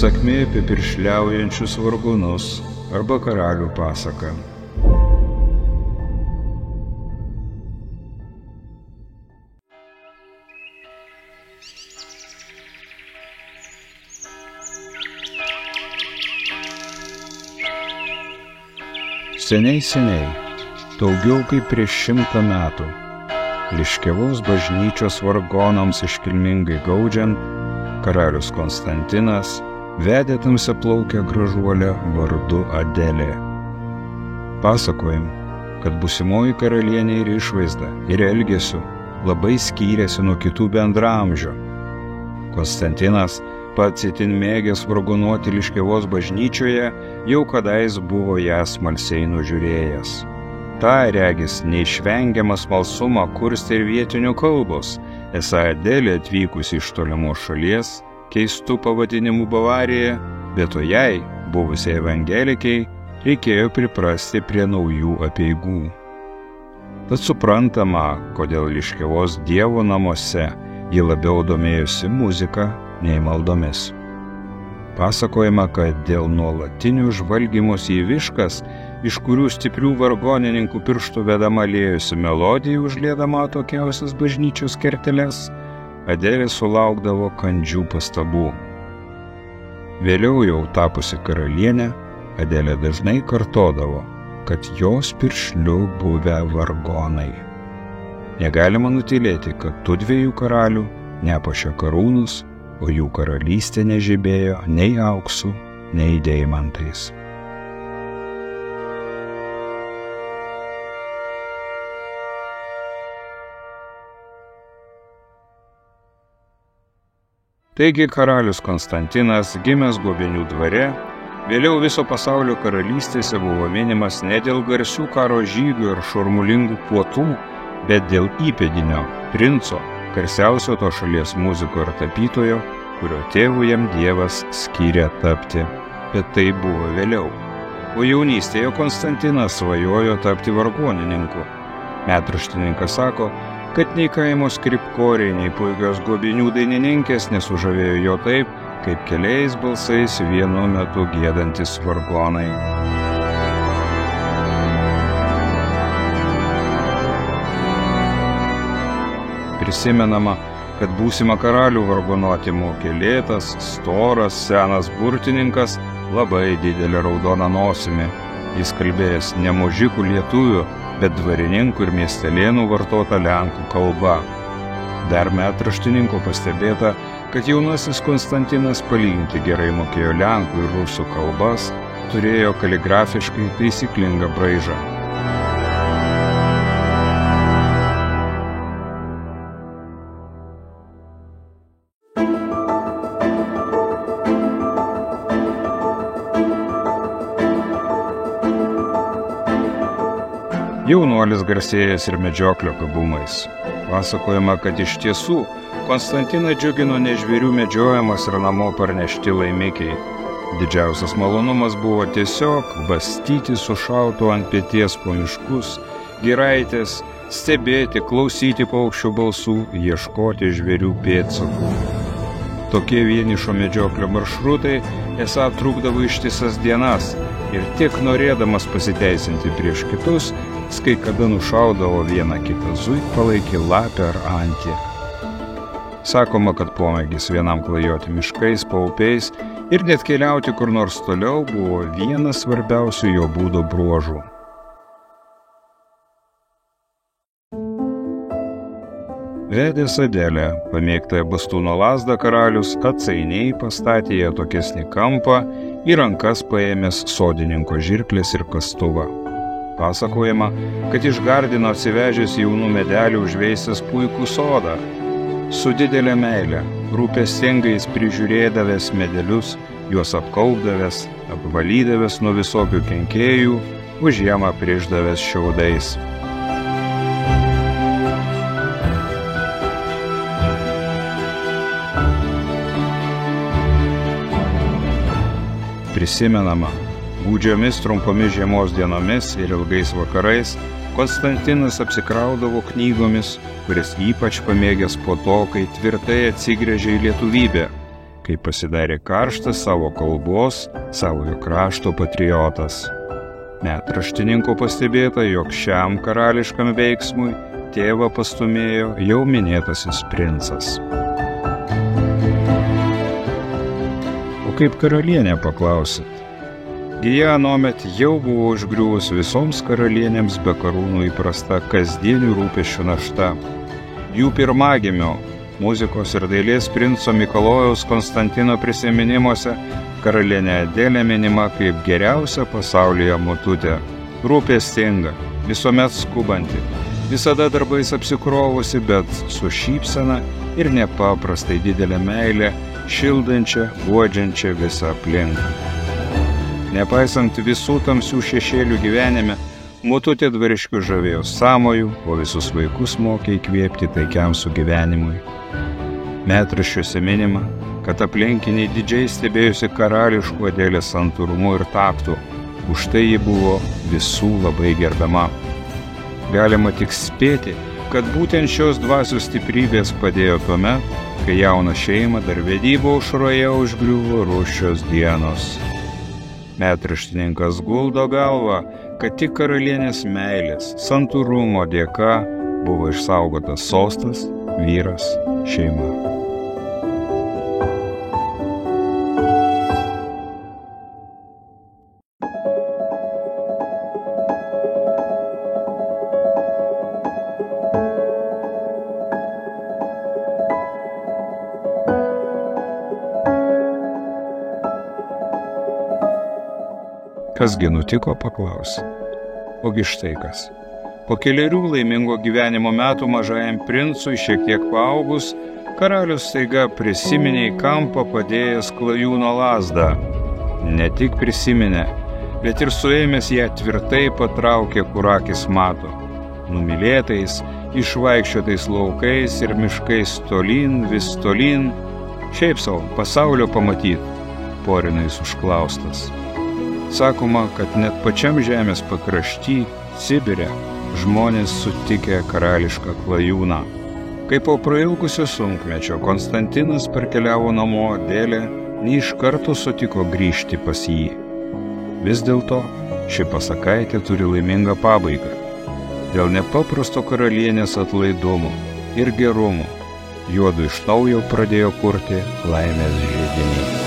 Sakmė apie piršliaujančius vargonus arba karalių pasaka. Seniai, daugiau kaip prieš 100 metų, Liškiavos bažnyčios vargonams iškilmingai gaudžiant, karalius Konstantinas vedė tamsiaplaukę gražuolę vardu Adelė. Pasakojam, kad būsimoji karalienė ir išvaizda, ir elgesiu labai skyrėsi nuo kitų bendraamžių. Konstantinas, pats itin mėgęs vargonuoti Liškiavos bažnyčioje, jau kadais buvo ją smalsiai nužiūrėjęs. Ta regis neišvengiamą smalsumą kurstė ir vietinių kalbos, esą Adelė atvykusi iš tolimos šalies, keistų pavadinimų Bavarija, bet o jai, buvusiai evangelikiai, reikėjo priprasti prie naujų apeigų. Tad suprantama, kodėl Liškiavos dievo namuose ji labiau domėjosi muzika nei maldomis. Pasakojama, kad dėl nuolatinių žvalgymosi į viškas, iš kurių stiprių vargonininkų pirštų vedama liejosi melodija užliedama atokiausias bažnyčios kerteles, Adelė sulaukdavo kandžių pastabų. Vėliau jau tapusi karalienė, Adelė dažnai kartodavo, kad jos piršliu buvę vargonai. Negalima nutylėti, kad tų dviejų karalių nepuošė karūnos, o jų karalystė nežibėjo nei auksu, nei deimantais. Taigi karalius Konstantinas, gimęs Guobinių dvare, vėliau viso pasaulio karalystėse buvo minimas ne dėl garsių karo žygių ir šurmulingų puotų, bet dėl įpėdinio, princo, garsiausio to šalies muziko ir tapytojo, kurio tėvų jam dievas skyrė tapti. Bet tai buvo vėliau. O jaunystėje Konstantinas svajojo tapti vargonininku. Metraštininkas sako, kad nei kaimo skripkoriai, nei puikios Guobinių dainininkės nesužavėjo jo taip, kaip keliais balsais vienu metu giedantis vargonai. Prisimenama, kad būsimą karalių vargonuoti mokė lėtas, storas, senas burtininkas, labai didelė raudona nosimi. Jis kalbėjęs ne možikų lietuvių, bet dvarininkų ir miestelėnų vartota lenkų kalba. Dar metraštininko pastebėta, kad jaunasis Konstantinas palyginti gerai mokėjo lenkų ir rusų kalbas, turėjo kaligrafiškai taisyklingą braižą. Jaunuolis garsėjęs ir medžioklio gabumais. Pasakojama, kad iš tiesų Konstantiną džiugino ne žvėrių medžiojamas ir namo parnešti laimikiai. Didžiausias malonumas buvo tiesiog bastyti su šautu ant peties po miškus, giraitės, stebėti, klausyti paukščių balsų, ieškoti žvėrių pėdsakų. Tokie vienišo medžioklio maršrutai esą trukdavo ištisas dienas ir tik norėdamas pasiteisinti prieš kitus, kai kada nušaudavo vieną kitą zuikpalaikį, lapę ar antį. Sakoma, kad pomėgis vienam klajoti miškais, paupiais ir net keliauti kur nors toliau buvo vienas svarbiausių jo būdo bruožų. Vedęs Adelę, pamėgtąją bastūno lazdą karalius atsainiai pastatė ją tokesnį kampą, į rankas paėmęs sodininko žirklės ir kastuvą. Pasakojama, kad išgardino atsivežęs jaunų medelių užveisęs puikų sodą. Su didelė meile, rūpestingais prižiūrėdavęs medelius, juos apkaupdavęs, apvalydavęs nuo visokių kenkėjų, už žiemą priešdavęs šiaudais. Prisimenama, gūdžiomis trumpomis žiemos dienomis ir ilgais vakarais Konstantinas apsikraudavo knygomis, kuris ypač pamėgęs po to, kai tvirtai atsigręžė į lietuvybę, kai pasidarė karštas savo kalbos, savojo krašto patriotas. Net raštininkų pastebėta, jog šiam karališkam veiksmui tėvą pastumėjo jau minėtasis princas. O kaip karalienė, paklausit? Gija anuomet jau buvo užgriuvus visoms karalienėms be karūnų įprasta kasdienių rūpesčių našta. Jų pirmagimio, muzikos ir dailės princo Mikalojaus Konstantino prisiminimuose karalienė Adelė minima kaip geriausia pasaulyje motutė, rūpestinga, visuomet skubanti, visada darbais apsikrovusi, bet su šypsena ir nepaprastai didelė meilė, šildančia, guodžiančia visą aplinką. Nepaisant visų tamsių šešėlių gyvenime, motutė dvariškių žavėjo sąmojų, o visus vaikus mokė įkvėpti taikiam sugyvenimui. Metraščiuose minima, kad aplinkiniai didžiai stebėjusi karališkų Adelės santūrumu ir taktu, už tai ji buvo visų labai gerbiama. Galima tik spėti, kad būtent šios dvasios stiprybės padėjo tuomet, kai jauną šeimą dar vedybų aušroje užgriuvo rūsčios dienos. Metraštininkas guldo galvą, kad tik karalienės meilės, santūrumo dėka buvo išsaugotas sostas, vyras, šeima. Kasgi nutiko, paklausė. Ogi štai kas. Po kelerių laimingo gyvenimo metų mažajam princui šiek tiek paaugus, karalius staiga prisiminė į kampą padėjęs klajūno lazdą. Ne tik prisiminė, bet ir suėmęs ją tvirtai patraukė, kur akis mato. Numylėtais, išvaikščiotais laukais ir miškais tolyn, vis tolyn, šiaip savo pasaulio pamatyt, porinais užklaustas. Sakoma, kad net pačiam žemės pakrašty, Sibire, žmonės sutikę karališką klajūną. Kai po prailgusio sunkmečio Konstantinas parkeliavo namo, Adelė neiš karto sutiko grįžti pas jį. Vis dėlto ši pasakaitė turi laimingą pabaigą. Dėl nepaprasto karalienės atlaidumo ir gerumo juodu iš naujo pradėjo kurti laimės žiedinį.